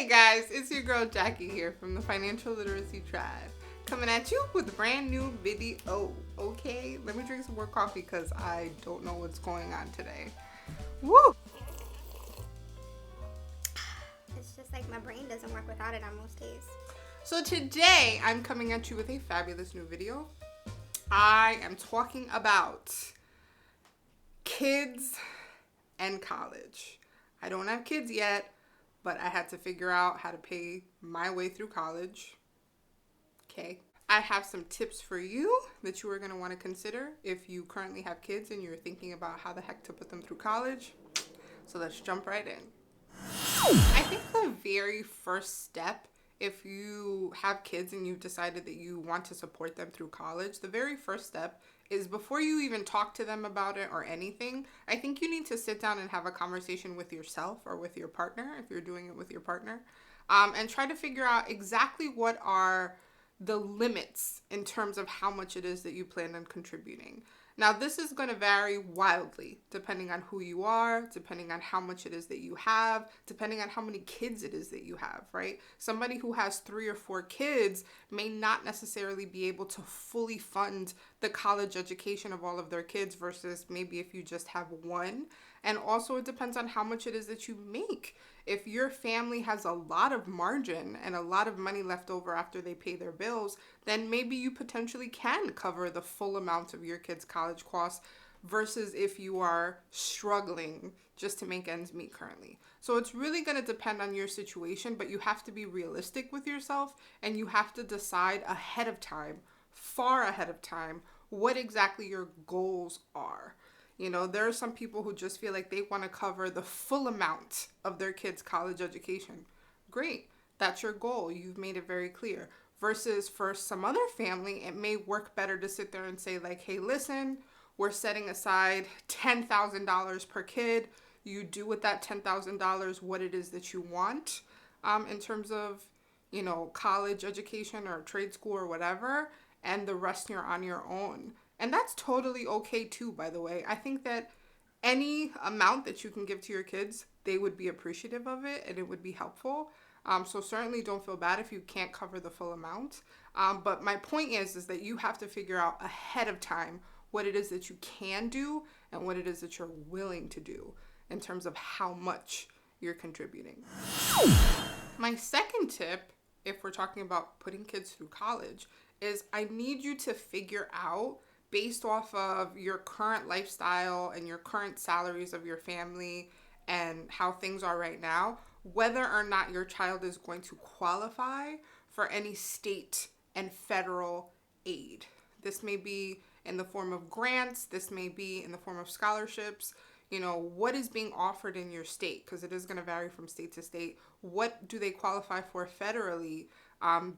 Hey guys, it's your girl Jackie here from the Financial Literacy Tribe, coming at you with a brand new video. Okay, let me drink some more coffee because I don't know what's going on today. Woo! It's just like my brain doesn't work without it on most days. So today I'm coming at you with a fabulous new video. I am talking about kids and college. I don't have kids yet, but I had to figure out how to pay my way through college. Okay. I have some tips for you that you are going to want to consider if you currently have kids and you're thinking about how the heck to put them through college. So let's jump right in. I think the very first step, if you have kids and you've decided that you want to support them through college, the very first step is before you even talk to them about it or anything, I think you need to sit down and have a conversation with yourself or with your partner, if you're doing it with your partner, and try to figure out exactly what are the limits in terms of how much it is that you plan on contributing. Now, this is going to vary wildly depending on who you are, depending on how much it is that you have, depending on how many kids it is that you have, right? Somebody who has 3 or 4 kids may not necessarily be able to fully fund the college education of all of their kids versus maybe if you just have one. And also it depends on how much it is that you make. If your family has a lot of margin and a lot of money left over after they pay their bills, then maybe you potentially can cover the full amount of your kids' college costs versus if you are struggling just to make ends meet currently. So it's really going to depend on your situation, but you have to be realistic with yourself and you have to decide ahead of time, far ahead of time, what exactly your goals are. You know, there are some people who just feel like they want to cover the full amount of their kids' college education. Great. That's your goal. You've made it very clear. Versus for some other family, it may work better to sit there and say like, hey, listen, we're setting aside $10,000 per kid. You do with that $10,000 what it is that you want in terms of, you know, college education or trade school or whatever, and the rest you're on your own. And that's totally okay too, by the way. I think that any amount that you can give to your kids, they would be appreciative of it and it would be helpful. So certainly don't feel bad if you can't cover the full amount. But my point is that you have to figure out ahead of time what it is that you can do and what it is that you're willing to do in terms of how much you're contributing. My second tip, if we're talking about putting kids through college, is I need you to figure out, based off of your current lifestyle and your current salaries of your family and how things are right now, whether or not your child is going to qualify for any state and federal aid. This may be in the form of grants, this may be in the form of scholarships. You know, what is being offered in your state, because it is going to vary from state to state. What do they qualify for federally?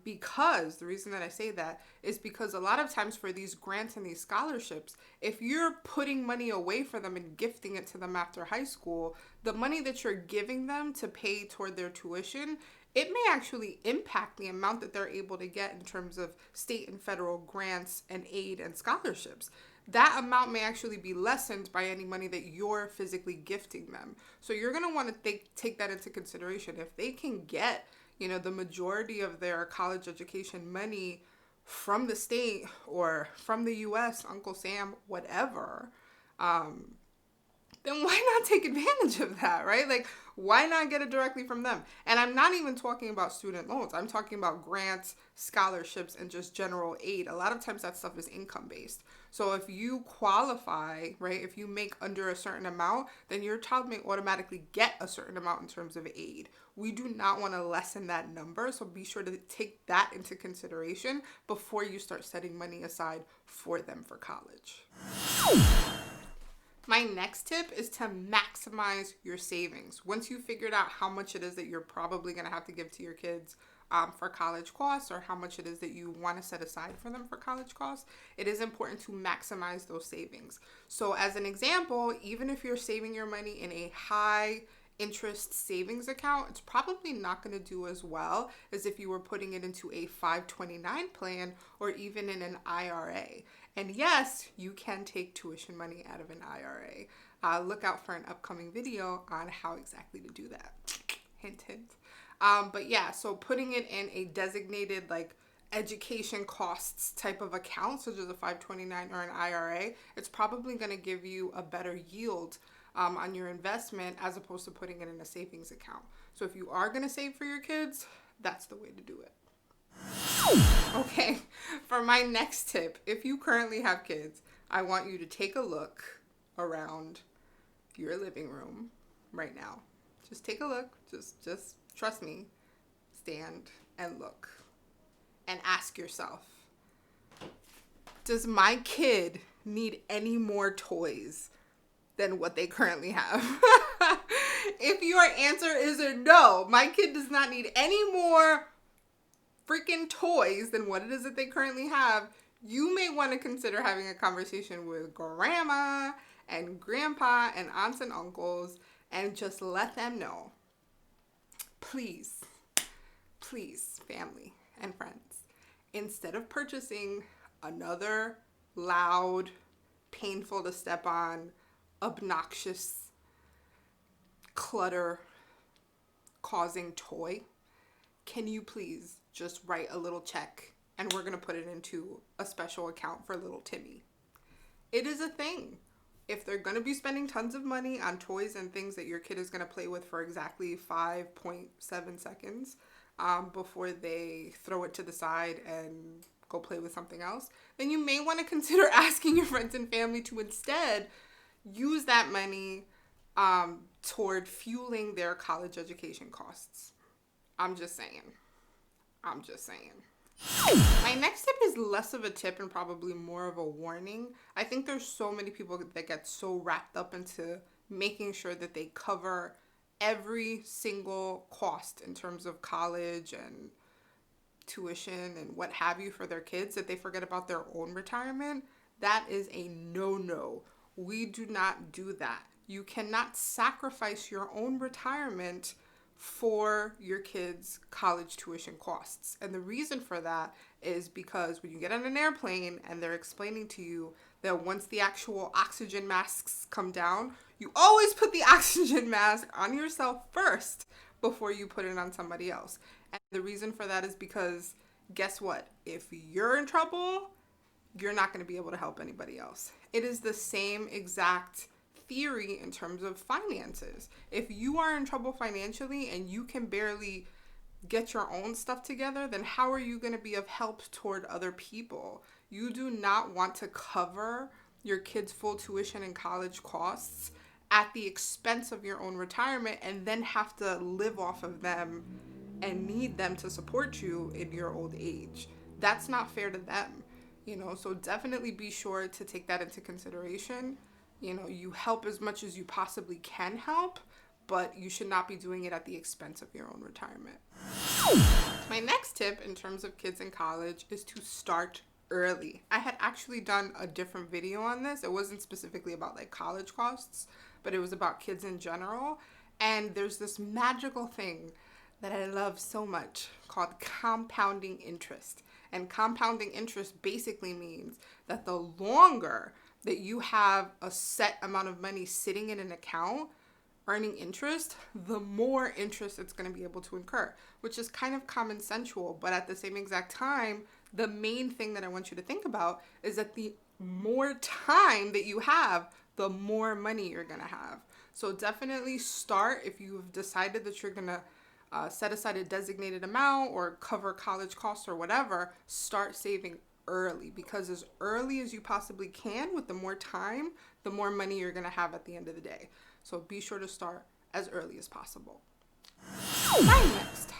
Because the reason that I say that is because a lot of times for these grants and these scholarships, if you're putting money away for them and gifting it to them after high school, the money that you're giving them to pay toward their tuition, it may actually impact the amount that they're able to get in terms of state and federal grants and aid and scholarships. That amount may actually be lessened by any money that you're physically gifting them. So you're going to want to take that into consideration. If they can get, you know, the majority of their college education money from the state or from the U.S., Uncle Sam, whatever, then why not take advantage of that, right? Like, why not get it directly from them? And I'm not even talking about student loans. I'm talking about grants, scholarships, and just general aid. A lot of times that stuff is income-based. So if you qualify, right, if you make under a certain amount, then your child may automatically get a certain amount in terms of aid. We do not want to lessen that number, so be sure to take that into consideration before you start setting money aside for them for college. My next tip is to maximize your savings. Once you've figured out how much it is that you're probably going to have to give to your kids for college costs, or how much it is that you want to set aside for them for college costs, it is important to maximize those savings. So as an example, even if you're saving your money in a high interest savings account, it's probably not going to do as well as if you were putting it into a 529 plan or even in an IRA. And yes, you can take tuition money out of an IRA. Look out for an upcoming video on how exactly to do that. Hint, hint. But yeah, so putting it in a designated like education costs type of account, such as a 529 or an IRA, it's probably going to give you a better yield on your investment as opposed to putting it in a savings account. So if you are going to save for your kids, that's the way to do it. Okay, for my next tip, if you currently have kids, I want you to take a look around your living room right now. Just take a look. Just trust me. Stand and look and ask yourself, does my kid need any more toys than what they currently have? If your answer is a no, my kid does not need any more freaking toys than what it is that they currently have, you may want to consider having a conversation with grandma and grandpa and aunts and uncles and just let them know, please, family and friends, instead of purchasing another loud, painful to step on, obnoxious, clutter causing toy, can you please just write a little check and we're going to put it into a special account for little Timmy? It is a thing. If they're going to be spending tons of money on toys and things that your kid is going to play with for exactly 5.7 seconds before they throw it to the side and go play with something else, then you may want to consider asking your friends and family to instead use that money toward fueling their college education costs. I'm just saying. My next tip is less of a tip and probably more of a warning. I think there's so many people that get so wrapped up into making sure that they cover every single cost in terms of college and tuition and what have you for their kids that they forget about their own retirement. That is a no-no. We do not do that. You cannot sacrifice your own retirement for your kids' college tuition costs. And the reason for that is because when you get on an airplane and they're explaining to you that once the actual oxygen masks come down, you always put the oxygen mask on yourself first before you put it on somebody else. And the reason for that is because guess what? If you're in trouble, you're not going to be able to help anybody else. It is the same exact theory in terms of finances. If you are in trouble financially and you can barely get your own stuff together, then how are you going to be of help toward other people? You do not want to cover your kids' full tuition and college costs at the expense of your own retirement and then have to live off of them and need them to support you in your old age. That's not fair to them, so definitely be sure to take that into consideration. You help as much as you possibly can help, but you should not be doing it at the expense of your own retirement. My next tip in terms of kids in college is to start early. I had actually done a different video on this. It wasn't specifically about like college costs, but it was about kids in general. And there's this magical thing that I love so much called compounding interest. And compounding interest basically means that the longer that you have a set amount of money sitting in an account earning interest, the more interest it's going to be able to incur, which is kind of common sensual. But at the same exact time, the main thing that I want you to think about is that the more time that you have, the more money you're going to have. So definitely start, if you've decided that you're going to set aside a designated amount or cover college costs or whatever, start saving early, because as early as you possibly can with the more time, the more money you're going to have at the end of the day. So be sure to start as early as possible. My next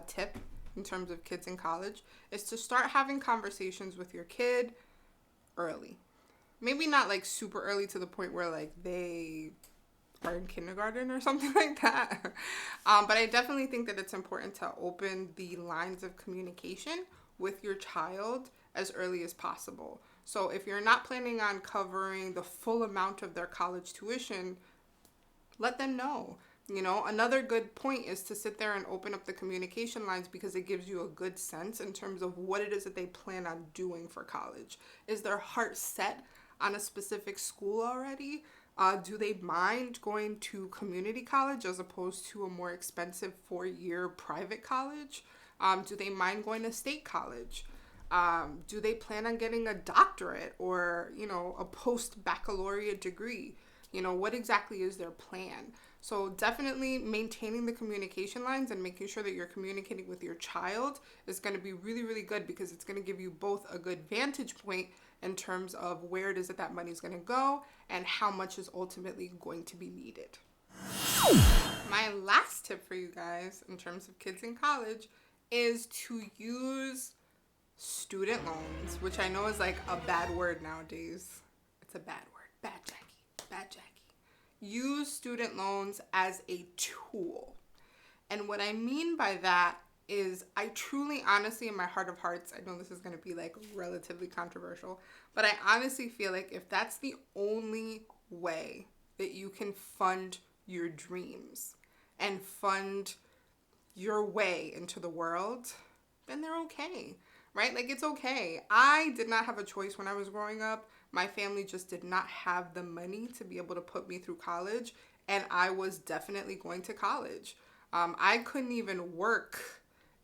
tip in terms of kids in college is to start having conversations with your kid early. Maybe not like super early to the point where like they are in kindergarten or something like that. But I definitely think that it's important to open the lines of communication with your child as early as possible. So if you're not planning on covering the full amount of their college tuition, let them know. Another good point is to sit there and open up the communication lines, because it gives you a good sense in terms of what it is that they plan on doing for college. Is their heart set on a specific school already? Do they mind going to community college as opposed to a more expensive 4-year private college? Do they mind going to state college? Do they plan on getting a doctorate or, a post-baccalaureate degree? What exactly is their plan? So definitely maintaining the communication lines and making sure that you're communicating with your child is going to be really, really good, because it's going to give you both a good vantage point in terms of where it is that money is going to go and how much is ultimately going to be needed. My last tip for you guys in terms of kids in college is to use student loans, which I know is like a bad word nowadays. It's a bad word. Bad Jackie. Bad Jackie. Use student loans as a tool. And what I mean by that is I truly, honestly, in my heart of hearts, I know this is going to be like relatively controversial, but I honestly feel like if that's the only way that you can fund your dreams and fund your way into the world, then they're okay, right? Like, it's okay. I did not have a choice when I was growing up. My family just did not have the money to be able to put me through college, and I was definitely going to college. I couldn't even work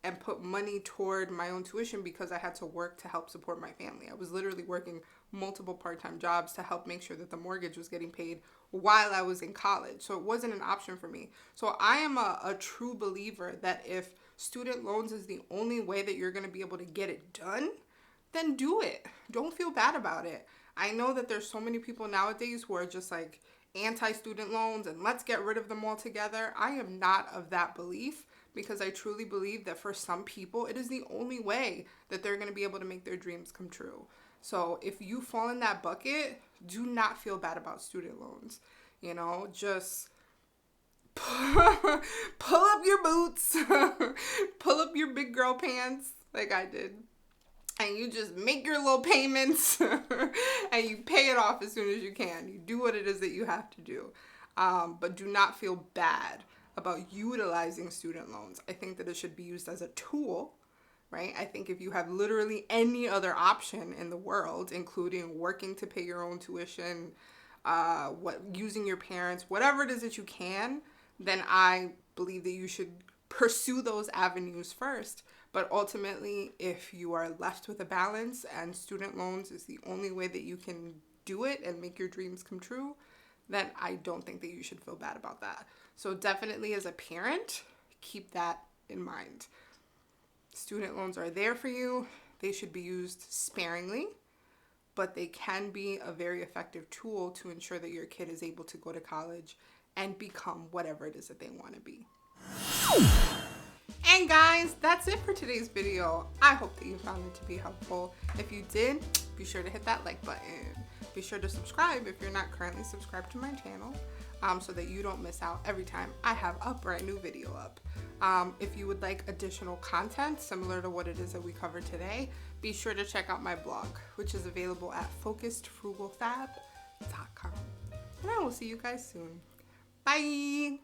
and put money toward my own tuition because I had to work to help support my family. I was literally working multiple part-time jobs to help make sure that the mortgage was getting paid while I was in college. So it wasn't an option for me. So I am a true believer that if student loans is the only way that you're going to be able to get it done, then do it. Don't feel bad about it. I know that there's so many people nowadays who are just like anti-student loans and let's get rid of them altogether. I am not of that belief, because I truly believe that for some people, it is the only way that they're going to be able to make their dreams come true. So if you fall in that bucket, do not feel bad about student loans. Just pull up your boots, pull up your big girl pants like I did, and you just make your little payments and you pay it off as soon as you can. You do what it is that you have to do. But do not feel bad about utilizing student loans. I think that it should be used as a tool, right? I think if you have literally any other option in the world, including working to pay your own tuition, using your parents, whatever it is that you can, then I believe that you should pursue those avenues first. But ultimately, if you are left with a balance and student loans is the only way that you can do it and make your dreams come true, then I don't think that you should feel bad about that. So definitely as a parent, keep that in mind. Student loans are there for you. They should be used sparingly, but they can be a very effective tool to ensure that your kid is able to go to college and become whatever it is that they want to be. And guys, that's it for today's video. I hope that you found it to be helpful. If you did, be sure to hit that like button. Be sure to subscribe if you're not currently subscribed to my channel, so that you don't miss out every time I have a brand new video up. If you would like additional content similar to what it is that we covered today, be sure to check out my blog, which is available at focusedfrugalfab.com. And I will see you guys soon. Bye!